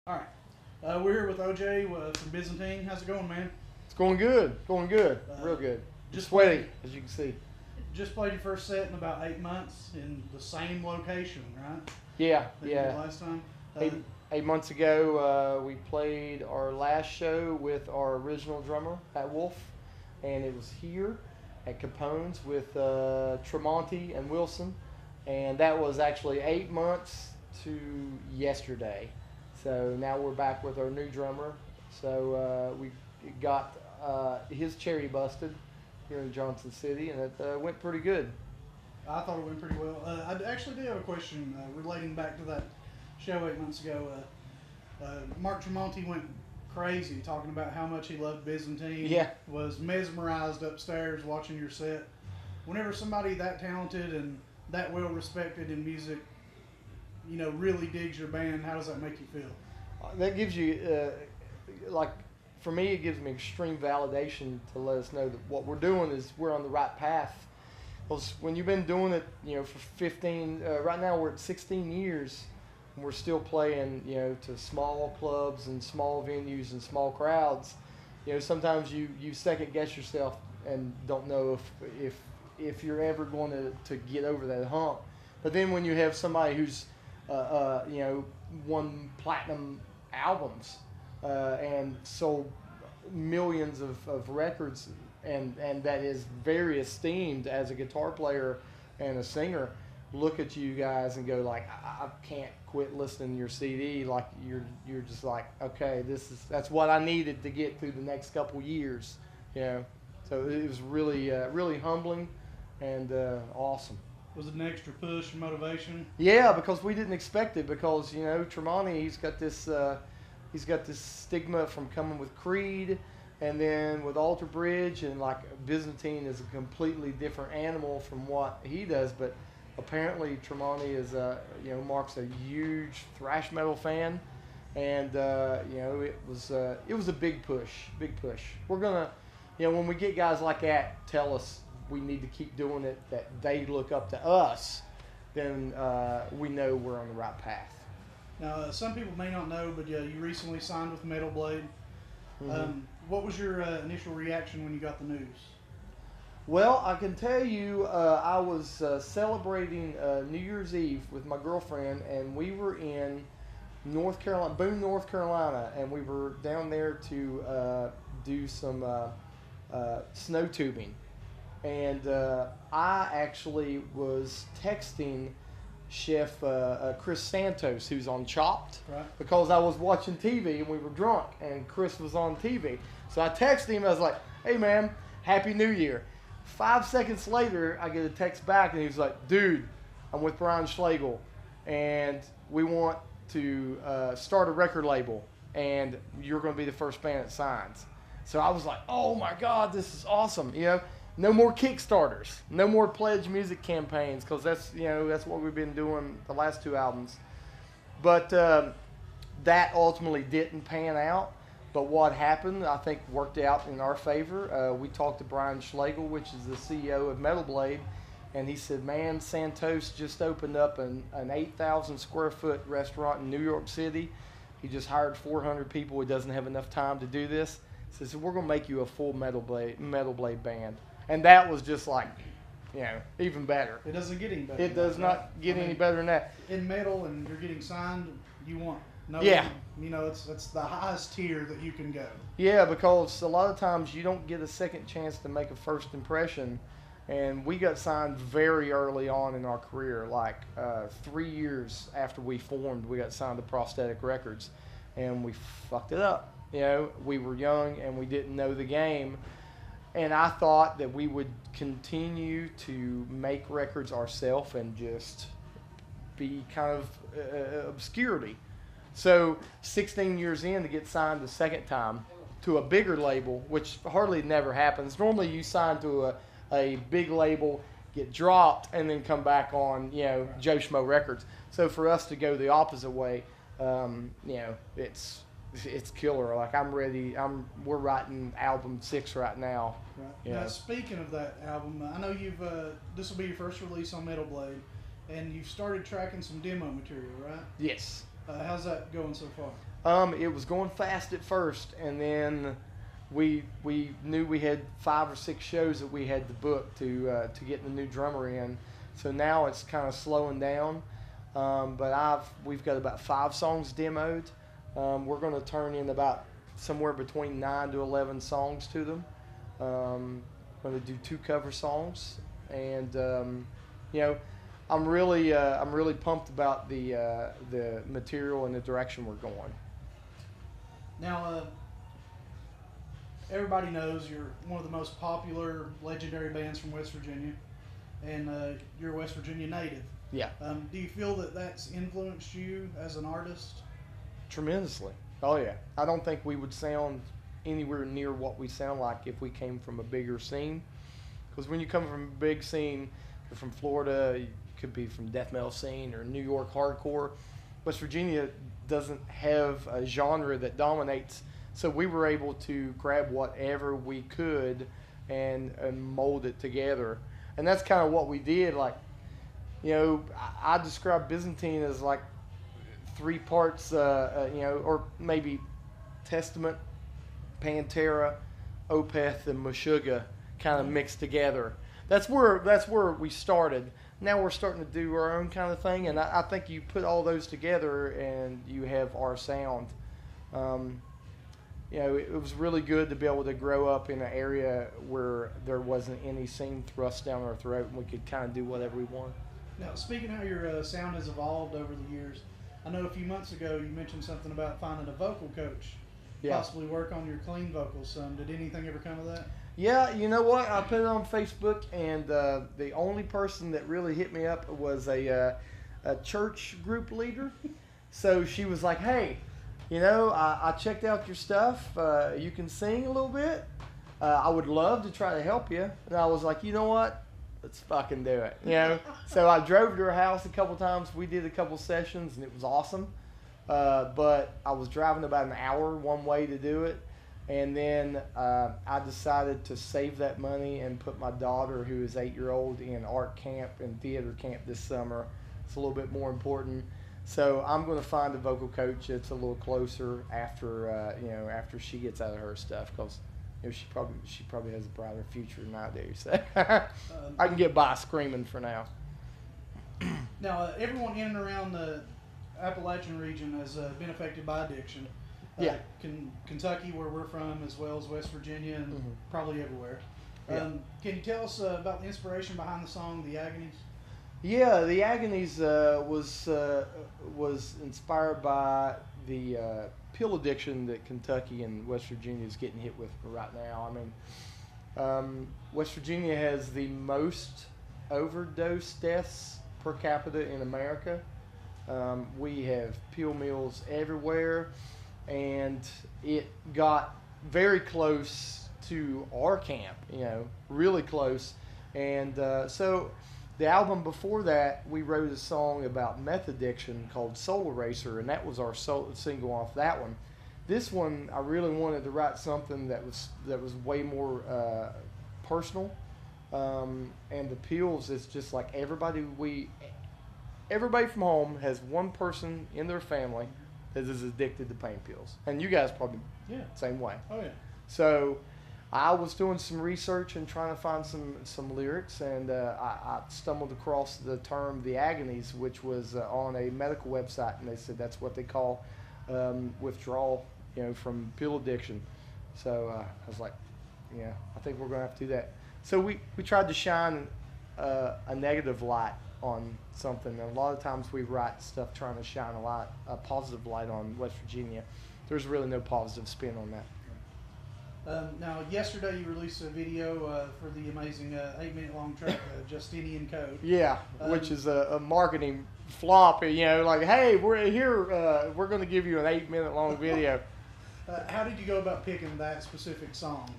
All right. We're here with OJ from Byzantine. How's it going, man? It's going good. Real good. Just Sweaty, as you can see. Just played your first set in about 8 months in the same location, right? Yeah. Last time. 8 months ago, we played our last show with our original drummer at Wolf, and it was here at Capone's with Tremonti and Wilson, and that was actually 8 months to yesterday. So now we're back with our new drummer. So we got his cherry busted here in Johnson City, and it went pretty good. I thought it went pretty well. I actually do have a question relating back to that show 8 months ago. Mark Tremonti went crazy talking about how much he loved Byzantine. Yeah. Was mesmerized upstairs watching your set. Whenever somebody that talented and that well respected in music, really digs your band, how does that make you feel? That gives you, for me, it gives me extreme validation to let us know that what we're doing is we're on the right path. Because when you've been doing it, for 15, right now we're at 16 years, and we're still playing, to small clubs and small venues and small crowds. Sometimes you second guess yourself and don't know if you're ever going to get over that hump. But then when you have somebody who's won platinum albums and sold millions of records, and that is very esteemed as a guitar player and a singer, look at you guys and go like, I can't quit listening to your CD. Like you're just like, okay, that's what I needed to get through the next couple years. So it was really really humbling and awesome. Was it an extra push and motivation? Yeah, because we didn't expect it. Because Tremonti, he's got this stigma from coming with Creed, and then with Alter Bridge, and like Byzantine is a completely different animal from what he does. But apparently Tremonti is Mark's a huge thrash metal fan, and it was a big push. We're gonna, when we get guys like that tell us we need to keep doing it, that they look up to us, then we know we're on the right path. Now, some people may not know, but you recently signed with Metal Blade. Mm-hmm. What was your initial reaction when you got the news? Well, I can tell you, I was celebrating New Year's Eve with my girlfriend, and we were in North Carolina, Boone, North Carolina, and we were down there to do some snow tubing. And I actually was texting Chef Chris Santos, who's on Chopped, right, because I was watching TV and we were drunk, and Chris was on TV. So I texted him. I was like, "Hey man, Happy New Year." 5 seconds later, I get a text back, and he was like, "Dude, I'm with Brian Schlegel, and we want to start a record label, and you're going to be the first band that signs." So I was like, "Oh my God, this is awesome!" No more Kickstarters, no more pledge music campaigns, because that's what we've been doing the last 2 albums. But that ultimately didn't pan out. But what happened, I think, worked out in our favor. We talked to Brian Schlegel, which is the CEO of Metal Blade, and he said, "Man, Santos just opened up an 8,000 square foot restaurant in New York City. He just hired 400 people. He doesn't have enough time to do this. So he said, we're going to make you a full Metal Blade band." And that was just like, even better. It doesn't get any better. It does not get any better than that. In metal, and you're getting signed, you want. No, yeah. It's the highest tier that you can go. Yeah, because a lot of times you don't get a second chance to make a first impression. And we got signed very early on in our career, like 3 years after we formed, we got signed to Prosthetic Records. And we fucked it up. We were young and we didn't know the game. And I thought that we would continue to make records ourselves and just be kind of obscurity. So 16 years in, to get signed the second time to a bigger label, which hardly never happens. Normally you sign to a big label, get dropped, and then come back on, Joe Schmo Records. So for us to go the opposite way, it's killer. Like I'm ready. We're writing album 6 right now. Right. Now, speaking of that album, I know you've this will be your first release on Metal Blade, and you've started tracking some demo material, right? Yes. How's that going so far? It was going fast at first, and then we knew we had 5 or 6 shows that we had to book to get the new drummer in. So now it's kind of slowing down. But we've got about 5 songs demoed. We're going to turn in about somewhere between 9 to 11 songs to them. Going to do 2 cover songs, and I'm really pumped about the material and the direction we're going. Now, everybody knows you're one of the most popular, legendary bands from West Virginia, and you're a West Virginia native. Yeah. Do you feel that that's influenced you as an artist? Tremendously. Oh yeah. I don't think we would sound anywhere near what we sound like if we came from a bigger scene. Because when you come from a big scene, you're from Florida, you could be from death metal scene or New York hardcore. West Virginia doesn't have a genre that dominates, so we were able to grab whatever we could and mold it together. And that's kind of what we did. Like, I describe Byzantine as like 3 parts, or maybe Testament, Pantera, Opeth, and Meshuggah kind of mixed together. That's where we started. Now we're starting to do our own kind of thing, and I think you put all those together and you have our sound. It was really good to be able to grow up in an area where there wasn't any scene thrust down our throat, and we could kind of do whatever we want. Now, speaking of how your sound has evolved over the years, I know a few months ago you mentioned something about finding a vocal coach, possibly work on your clean vocals some. Did anything ever come of that? Yeah, you know what? I put it on Facebook, and the only person that really hit me up was a church group leader. So she was like, hey, I checked out your stuff. You can sing a little bit. I would love to try to help you. And I was like, you know what? Let's fucking do it. So I drove to her house a couple times. We did a couple sessions, and it was awesome. But I was driving about an hour one way to do it. And then I decided to save that money and put my daughter, who is 8-year-old, in art camp and theater camp this summer. It's a little bit more important. So I'm going to find a vocal coach that's a little closer after she gets out of her stuff, because she probably has a brighter future than I do. So I can get by screaming for now. Now, everyone in and around the Appalachian region has been affected by addiction. Yeah. Kentucky, where we're from, as well as West Virginia, and probably everywhere. Yeah. Can you tell us about the inspiration behind the song "The Agonies"? Yeah, the Agonies was inspired by the pill addiction that Kentucky and West Virginia is getting hit with right now. I mean, West Virginia has the most overdose deaths per capita in America. We have pill mills everywhere, and it got very close to our camp, really close. And so the album before that, we wrote a song about meth addiction called Soul Eraser, and that was our single off that one. This one, I really wanted to write something that was way more personal. And the pills is just like everybody from home has one person in their family that is addicted to pain pills, and you guys probably same way. Oh yeah. So I was doing some research and trying to find some lyrics, and I stumbled across the term "the Agonies," which was on a medical website, and they said that's what they call withdrawal, from pill addiction. So I was like, yeah, I think we're going to have to do that. So we tried to shine a negative light on something. And a lot of times we write stuff trying to shine a positive light on West Virginia. There's really no positive spin on that. Now, yesterday you released a video for the amazing 8-minute long track, Justinian Code. Yeah, which is a marketing flop. Like, hey, we're here. We're going to give you an 8-minute long video. How did you go about picking that specific song?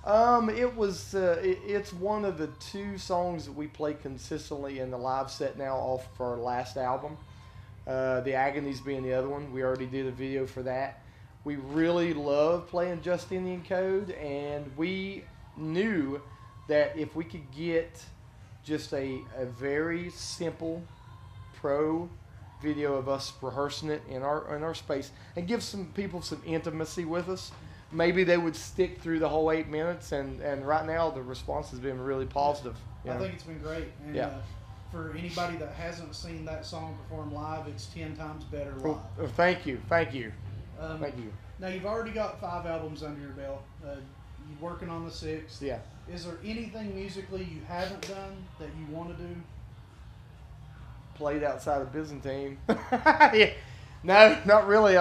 It's one of the 2 songs that we play consistently in the live set now off of our last album. The Agonies being the other one. We already did a video for that. We really love playing Justinian Code, and we knew that if we could get just a very simple pro video of us rehearsing it in our space and give some people some intimacy with us, maybe they would stick through the whole 8 minutes. And right now the response has been really positive. I think it's been great. And for anybody that hasn't seen that song performed live, it's 10 times better live. Oh, thank you. Thank you. Now, you've already got 5 albums under your belt. You're working on the 6th. Yeah. Is there anything musically you haven't done that you want to do? Played outside of Byzantine. Yeah. No, not really.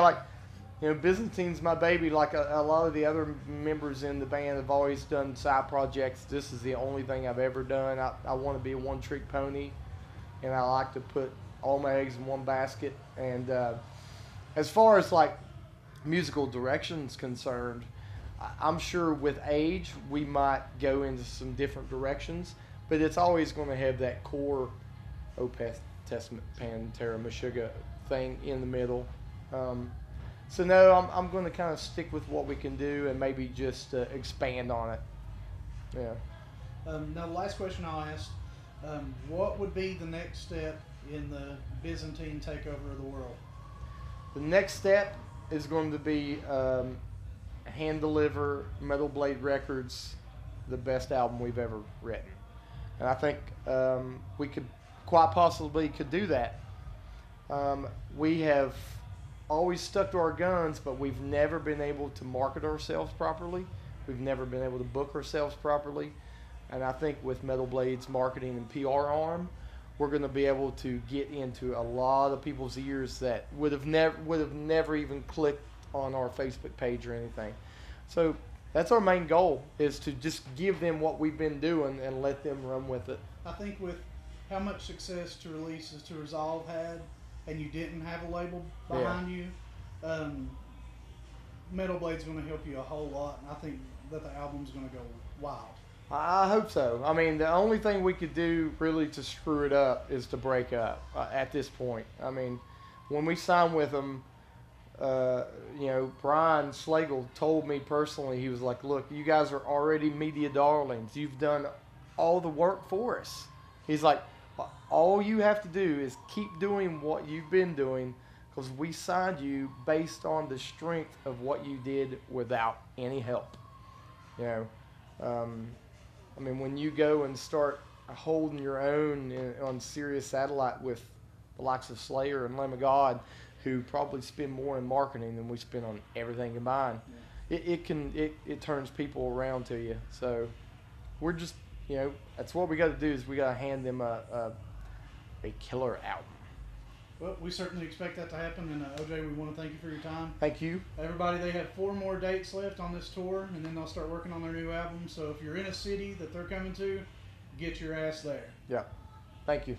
Byzantine's my baby. Like a lot of the other members in the band have always done side projects. This is the only thing I've ever done. I want to be a one-trick pony, and I like to put all my eggs in one basket. And as far as like musical direction's concerned, I'm sure with age we might go into some different directions, but it's always going to have that core Old Testament Pantera Meshuggah thing in the middle. So no, I'm going to kind of stick with what we can do and maybe just expand on it. Yeah. Now, the last question I'll ask, what would be the next step in the Byzantine takeover of the world? The next step is going to be hand deliver Metal Blade Records the best album we've ever written. And I think we could quite possibly could do that. We have always stuck to our guns, but we've never been able to market ourselves properly. We've never been able to book ourselves properly. And I think with Metal Blade's marketing and PR arm, we're going to be able to get into a lot of people's ears that would have never even clicked on our Facebook page or anything. So that's our main goal, is to just give them what we've been doing and let them run with it. I think with how much success To Releases To Resolve had, and you didn't have a label behind you, Metal Blade's going to help you a whole lot, and I think that the album's going to go wild. I hope so. I mean, the only thing we could do really to screw it up is to break up at this point. I mean, when we signed with them, Brian Slagle told me personally, he was like, look, you guys are already media darlings. You've done all the work for us. He's like, all you have to do is keep doing what you've been doing, because we signed you based on the strength of what you did without any help. I mean, when you go and start holding your own on Sirius Satellite with the likes of Slayer and Lamb of God, who probably spend more in marketing than we spend on everything combined, it turns people around to you. So we're just, that's what we got to do, is we got to hand them a killer album. Well, we certainly expect that to happen, and OJ, we want to thank you for your time. Thank you. Everybody, they have 4 more dates left on this tour, and then they'll start working on their new album. So if you're in a city that they're coming to, get your ass there. Yeah. Thank you.